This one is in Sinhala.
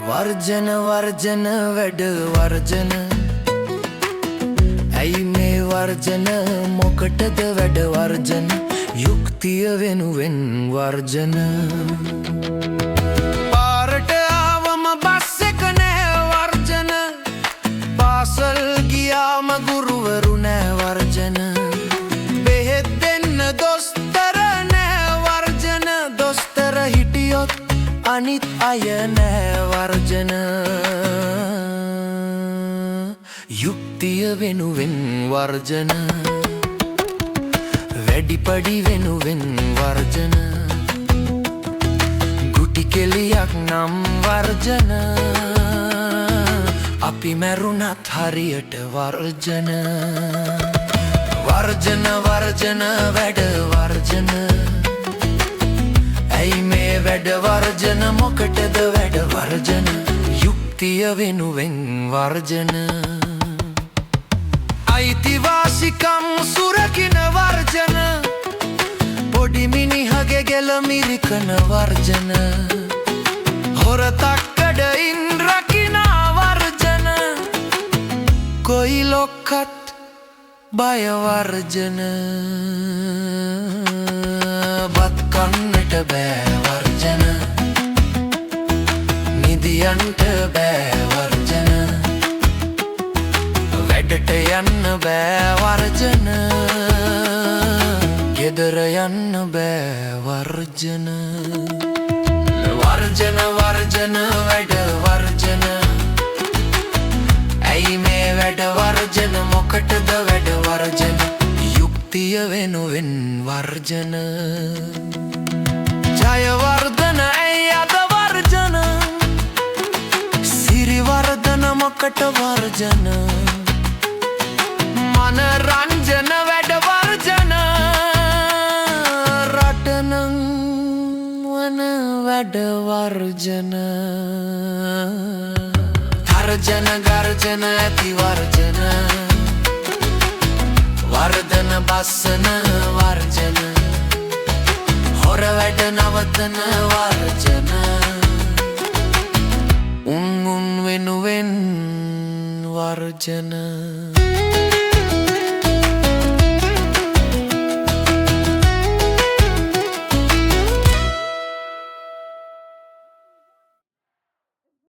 වර්ජන වර්ජන වැඩ වර්ජන ඇයි මේ වර්ජන මොකටද වැඩ වර්ජන යුක්තිය වෙනුවෙන් වර්ජන පාරට ආවම බස් එක නෑ වර්ජන පාසල් ගියාම ගුරුවරු නෑ වර්ජන බෙහෙත් දෙන්න දොස්තර නෑ වර්ජන දොස්තර හිටියොත් අනිත් අය නෑ වර්ජන යුක්තිය වෙනුවෙන් වර්ජන වැඩිපඩි වෙනුවෙන් වර්ජන ගුටි කෙලියක් නම් වර්ජන අපි මැරුණත් හරියට වර්ජන වර්ජන වර්ජන වැඩ වර්ජන ඇයි මේ වැඩ වර්ජන මොකටද වැඩ වර්ජන යුක්තිය වෙනුවෙන් වර්ජන අයිතිවාසිකම් සුරකින වර්ජන පොඩි මිනිහගේ ගෙල මිරිකන වර්ජන හොරතක්කඩයින් රකිනා වර්ජන කොයි ලොක්කත් බය වර්ජන බත් කන්නට බෑ වර්ජන නිදියන්ට බෑ වර්ජන වැඩට යන්න බෑ වර්ජන ගෙදර යන්න බෑ වර්ජන වර්ජන වර්ජන වැඩ වර්ජන ඇයි මේ වැඩ වර්ජන මොකටද වැඩ වර්ජන යුක්තිය වෙනුවෙන් වර්ජන ජයවර්ධන ඇයි අද වර්ජන සිරිවර්ධන මොකට වර්ජන මනරංජන වැඩ වර්ජන රටනං වන වැඩ වර්ජන තර්ජන ගර්ජන ඇති වර්ජන වර්ධන බස්සන වර්ජන හොර වැඩ නවතන වර්ජන උන් වෙනුවෙන් වර්ජන